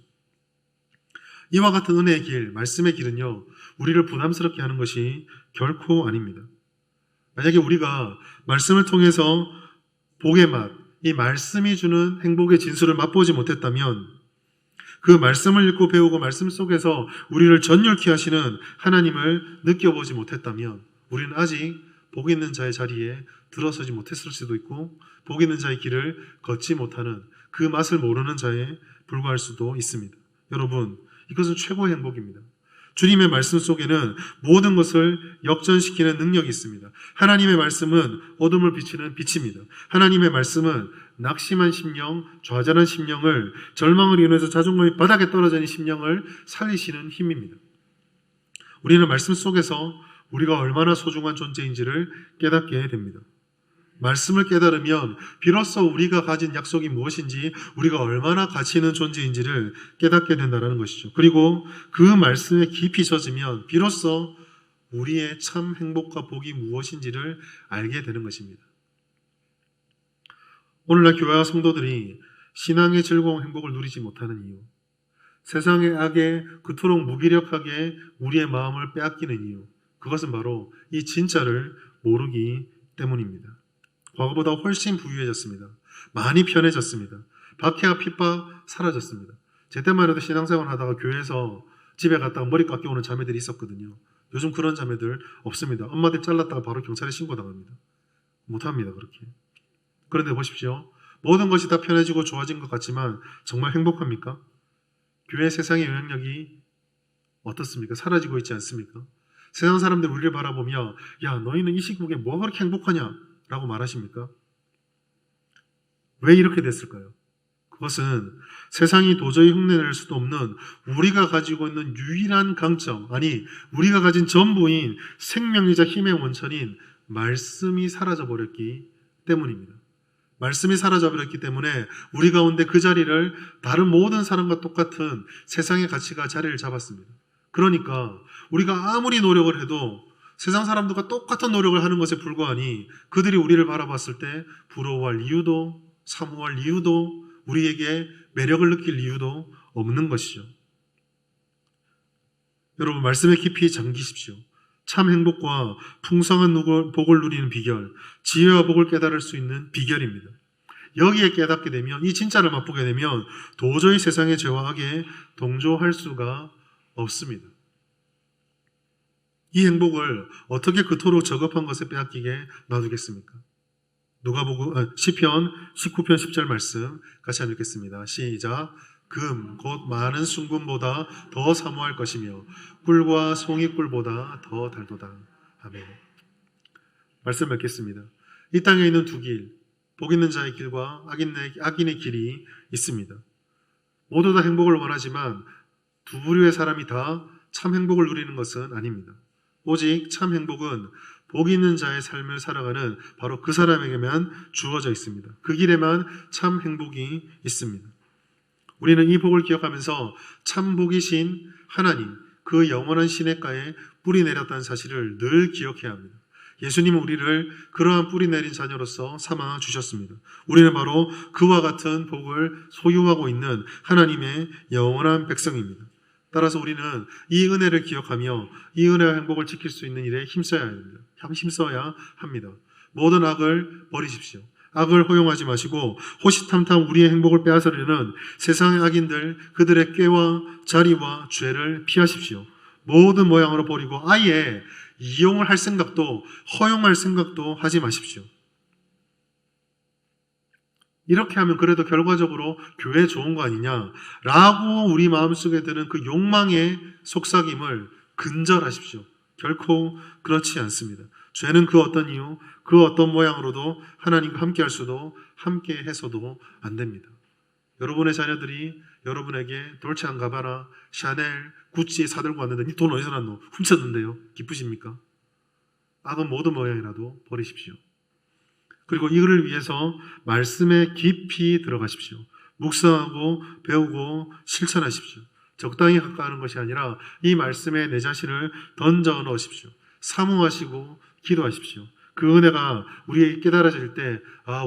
S1: 이와 같은 은혜의 길, 말씀의 길은요, 우리를 부담스럽게 하는 것이 결코 아닙니다. 만약에 우리가 말씀을 통해서 복의 맛, 이 말씀이 주는 행복의 진수를 맛보지 못했다면, 그 말씀을 읽고 배우고 말씀 속에서 우리를 전율케 하시는 하나님을 느껴보지 못했다면 우리는 아직 복 있는 자의 자리에 들어서지 못했을 수도 있고 복 있는 자의 길을 걷지 못하는 그 맛을 모르는 자에 불과할 수도 있습니다. 여러분, 이것은 최고의 행복입니다. 주님의 말씀 속에는 모든 것을 역전시키는 능력이 있습니다. 하나님의 말씀은 어둠을 비치는 빛입니다. 하나님의 말씀은 낙심한 심령, 좌절한 심령을, 절망을 인해서 자존감이 바닥에 떨어진 심령을 살리시는 힘입니다. 우리는 말씀 속에서 우리가 얼마나 소중한 존재인지를 깨닫게 됩니다. 말씀을 깨달으면 비로소 우리가 가진 약속이 무엇인지, 우리가 얼마나 가치 있는 존재인지를 깨닫게 된다는 것이죠. 그리고 그 말씀에 깊이 젖으면 비로소 우리의 참 행복과 복이 무엇인지를 알게 되는 것입니다. 오늘날 교회와 성도들이 신앙의 즐거운 행복을 누리지 못하는 이유, 세상의 악에 그토록 무기력하게 우리의 마음을 빼앗기는 이유, 그것은 바로 이 진짜를 모르기 때문입니다. 과거보다 훨씬 부유해졌습니다. 많이 편해졌습니다. 박해와 핍박 사라졌습니다. 제 때만 해도 신앙생활 하다가 교회에서 집에 갔다가 머리 깎여 오는 자매들이 있었거든요. 요즘 그런 자매들 없습니다. 엄마들 잘랐다가 바로 경찰에 신고당합니다. 못합니다, 그렇게. 그런데 보십시오. 모든 것이 다 편해지고 좋아진 것 같지만 정말 행복합니까? 교회 세상의 영향력이 어떻습니까? 사라지고 있지 않습니까? 세상 사람들 우리를 바라보며 야 너희는 이 시국에 뭐가 그렇게 행복하냐? 라고 말하십니까? 왜 이렇게 됐을까요? 그것은 세상이 도저히 흉내낼 수도 없는 우리가 가지고 있는 유일한 강점, 아니 우리가 가진 전부인 생명이자 힘의 원천인 말씀이 사라져버렸기 때문입니다. 말씀이 사라져버렸기 때문에 우리 가운데 그 자리를 다른 모든 사람과 똑같은 세상의 가치가 자리를 잡았습니다. 그러니까 우리가 아무리 노력을 해도 세상 사람들과 똑같은 노력을 하는 것에 불과하니 그들이 우리를 바라봤을 때 부러워할 이유도 사모할 이유도 우리에게 매력을 느낄 이유도 없는 것이죠. 여러분 말씀에 깊이 잠기십시오. 참 행복과 풍성한 복을 누리는 비결, 지혜와 복을 깨달을 수 있는 비결입니다. 여기에 깨닫게 되면 이 진짜를 맛보게 되면 도저히 세상의 죄와 악에 동조할 수가 없습니다. 이 행복을 어떻게 그토록 저급한 것에 빼앗기게 놔두겠습니까? 시편 19편 10절 말씀 같이 한번 읽겠습니다. 시작. 금, 곧 많은 순금보다 더 사모할 것이며 꿀과 송이꿀보다 더 달도다. 아멘. 말씀 맺겠습니다. 이 땅에 있는 두 길, 복 있는 자의 길과 악인의 길이 있습니다. 모두 다 행복을 원하지만 두 부류의 사람이 다 참 행복을 누리는 것은 아닙니다. 오직 참 행복은 복 있는 자의 삶을 살아가는 바로 그 사람에게만 주어져 있습니다. 그 길에만 참 행복이 있습니다. 우리는 이 복을 기억하면서 참 복이신 하나님, 그 영원한 시냇가에 뿌리 내렸다는 사실을 늘 기억해야 합니다. 예수님은 우리를 그러한 뿌리 내린 자녀로서 삼아 주셨습니다. 우리는 바로 그와 같은 복을 소유하고 있는 하나님의 영원한 백성입니다. 따라서 우리는 이 은혜를 기억하며 이 은혜와 행복을 지킬 수 있는 일에 힘써야 합니다. 모든 악을 버리십시오. 악을 허용하지 마시고 호시탐탐 우리의 행복을 빼앗으려는 세상의 악인들, 그들의 꾀와 자리와 죄를 피하십시오. 모든 모양으로 버리고 아예 이용을 할 생각도 허용할 생각도 하지 마십시오. 이렇게 하면 그래도 결과적으로 교회 좋은 거 아니냐라고 우리 마음속에 드는 그 욕망의 속삭임을 근절하십시오. 결코 그렇지 않습니다. 죄는 그 어떤 이유, 그 어떤 모양으로도 하나님과 함께 할 수도 함께 해서도 안 됩니다. 여러분의 자녀들이 여러분에게 돌체 안 가봐라, 샤넬, 구찌 사들고 왔는데 니 돈 어디서 났노? 훔쳤는데요. 기쁘십니까? 악은 모든 모양이라도 버리십시오. 그리고 이를 위해서 말씀에 깊이 들어가십시오. 묵상하고 배우고 실천하십시오. 적당히 가까하는 것이 아니라 이 말씀에 내 자신을 던져 넣으십시오. 사모하시고 기도하십시오. 그 은혜가 우리에게 깨달아질 때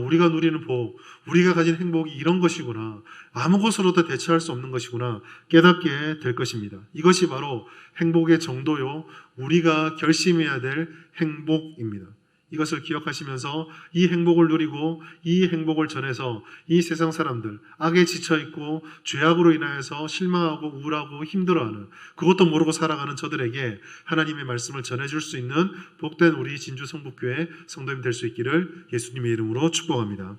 S1: 우리가 누리는 복, 우리가 가진 행복이 이런 것이구나, 아무 것으로도 대체할 수 없는 것이구나 깨닫게 될 것입니다. 이것이 바로 행복의 정도요, 우리가 결심해야 될 행복입니다. 이것을 기억하시면서 이 행복을 누리고 이 행복을 전해서 이 세상 사람들, 악에 지쳐있고 죄악으로 인하여서 실망하고 우울하고 힘들어하는, 그것도 모르고 살아가는 저들에게 하나님의 말씀을 전해줄 수 있는 복된 우리 진주 성북교회 성도님 될 수 있기를 예수님의 이름으로 축복합니다.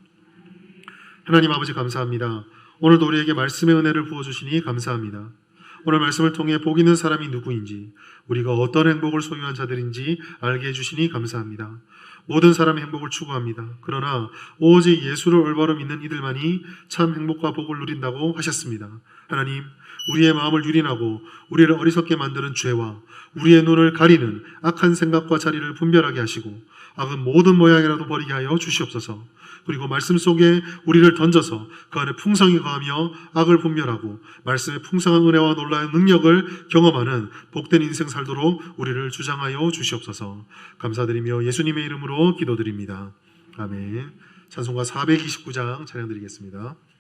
S1: 하나님 아버지 감사합니다. 오늘도 우리에게 말씀의 은혜를 부어주시니 감사합니다. 오늘 말씀을 통해 복 있는 사람이 누구인지, 우리가 어떤 행복을 소유한 자들인지 알게 해주시니 감사합니다. 모든 사람의 행복을 추구합니다. 그러나 오직 예수를 올바로 믿는 이들만이 참 행복과 복을 누린다고 하셨습니다. 하나님, 우리의 마음을 유린하고 우리를 어리석게 만드는 죄와 우리의 눈을 가리는 악한 생각과 자리를 분별하게 하시고 악은 모든 모양이라도 버리게 하여 주시옵소서. 그리고 말씀 속에 우리를 던져서 그 안에 풍성이 거하며 악을 분별하고 말씀의 풍성한 은혜와 놀라운 능력을 경험하는 복된 인생 살도록 우리를 주장하여 주시옵소서. 감사드리며 예수님의 이름으로 기도드립니다. 아멘. 찬송가 429장 찬양드리겠습니다.